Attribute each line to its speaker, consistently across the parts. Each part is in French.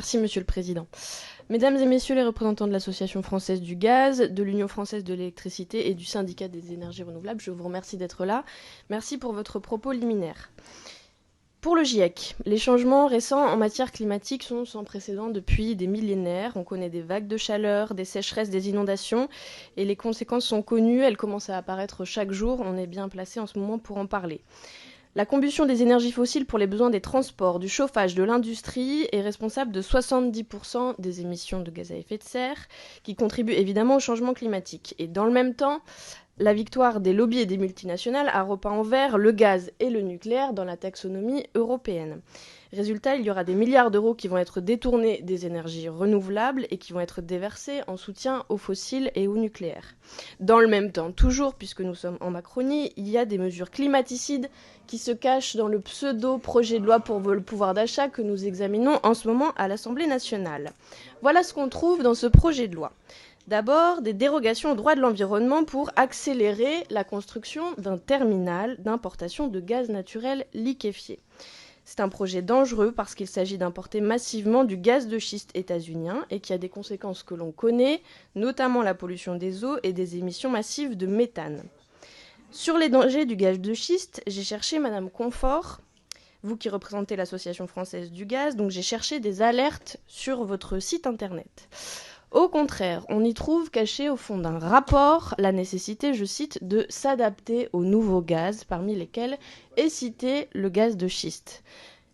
Speaker 1: Merci, Monsieur le Président. Mesdames et Messieurs les représentants de l'Association française du gaz, de l'Union française de l'électricité et du Syndicat des énergies renouvelables, je vous remercie d'être là. Merci pour votre propos liminaire. Pour le GIEC, les changements récents en matière climatique sont sans précédent depuis des millénaires. On connaît des vagues de chaleur, des sécheresses, des inondations, et les conséquences sont connues, elles commencent à apparaître chaque jour. On est bien placé en ce moment pour en parler. La combustion des énergies fossiles pour les besoins des transports, du chauffage, de l'industrie est responsable de 70% des émissions de gaz à effet de serre, qui contribuent évidemment au changement climatique. Et dans le même temps, la victoire des lobbies et des multinationales a repeint en vert le gaz et le nucléaire dans la taxonomie européenne. Résultat, il y aura des milliards d'euros qui vont être détournés des énergies renouvelables et qui vont être déversés en soutien aux fossiles et au nucléaire. Dans le même temps, toujours, puisque nous sommes en Macronie, il y a des mesures climaticides qui se cachent dans le pseudo-projet de loi pour le pouvoir d'achat que nous examinons en ce moment à l'Assemblée nationale. Voilà ce qu'on trouve dans ce projet de loi. D'abord, des dérogations au droit de l'environnement pour accélérer la construction d'un terminal d'importation de gaz naturel liquéfié. C'est un projet dangereux parce qu'il s'agit d'importer massivement du gaz de schiste états-unien et qui a des conséquences que l'on connaît, notamment la pollution des eaux et des émissions massives de méthane. Sur les dangers du gaz de schiste, j'ai cherché Madame Confort, vous qui représentez l'Association française du gaz, donc j'ai cherché des alertes sur votre site internet. Au contraire, on y trouve caché au fond d'un rapport la nécessité, je cite, de s'adapter aux nouveaux gaz, parmi lesquels est cité le gaz de schiste.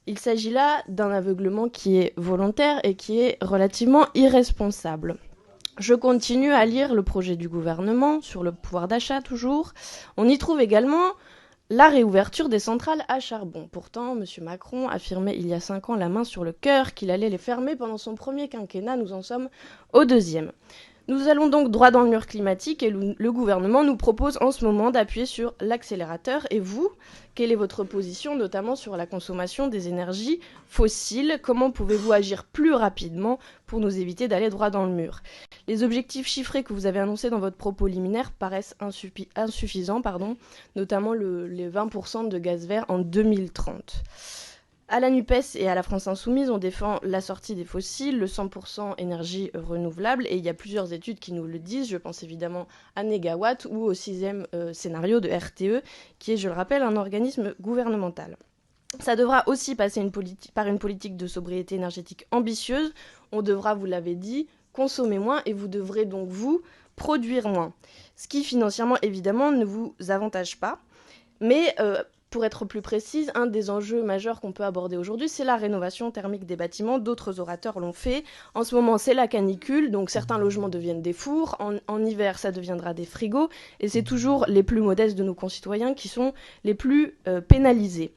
Speaker 1: Il s'agit là d'un aveuglement qui est volontaire et qui est relativement irresponsable. Je continue à lire le projet du gouvernement, sur le pouvoir d'achat toujours. On y trouve également la réouverture des centrales à charbon. Pourtant, M. Macron affirmait il y a 5 ans la main sur le cœur qu'il allait les fermer pendant son premier quinquennat. Nous en sommes au deuxième. Nous allons donc droit dans le mur climatique et le gouvernement nous propose en ce moment d'appuyer sur l'accélérateur. Et vous, quelle est votre position, notamment sur la consommation des énergies fossiles? Comment pouvez-vous agir plus rapidement pour nous éviter d'aller droit dans le mur? Les objectifs chiffrés que vous avez annoncés dans votre propos liminaire paraissent insuffisants, notamment les 20% de gaz vert en 2030. À la NUPES et à la France Insoumise, on défend la sortie des fossiles, le 100% énergie renouvelable, et il y a plusieurs études qui nous le disent. Je pense évidemment à Negawatt ou au 6e scénario de RTE, qui est, je le rappelle, un organisme gouvernemental. Ça devra aussi passer par une politique de sobriété énergétique ambitieuse. On devra, vous l'avez dit, consommer moins et vous devrez donc, vous, produire moins. Ce qui, financièrement, évidemment, ne vous avantage pas. Mais pour être plus précise, un des enjeux majeurs qu'on peut aborder aujourd'hui, c'est la rénovation thermique des bâtiments. D'autres orateurs l'ont fait. En ce moment, c'est la canicule, donc certains logements deviennent des fours. En hiver, ça deviendra des frigos. Et c'est toujours les plus modestes de nos concitoyens qui sont les plus pénalisés.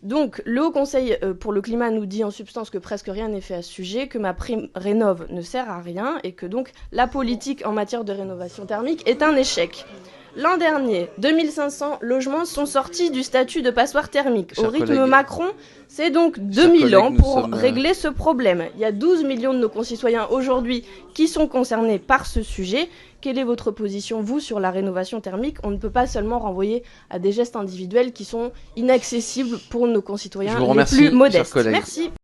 Speaker 1: Donc, le Haut Conseil pour le climat nous dit en substance que presque rien n'est fait à ce sujet, que ma prime rénov ne sert à rien et que donc la politique en matière de rénovation thermique est un échec. L'an dernier, 2500 logements sont sortis du statut de passoire thermique. Au rythme Macron, c'est donc 2000 ans pour régler ce problème. Il y a 12 millions de nos concitoyens aujourd'hui qui sont concernés par ce sujet. Quelle est votre position, vous, sur la rénovation thermique? On ne peut pas seulement renvoyer à des gestes individuels qui sont inaccessibles pour nos concitoyens les plus modestes. Merci.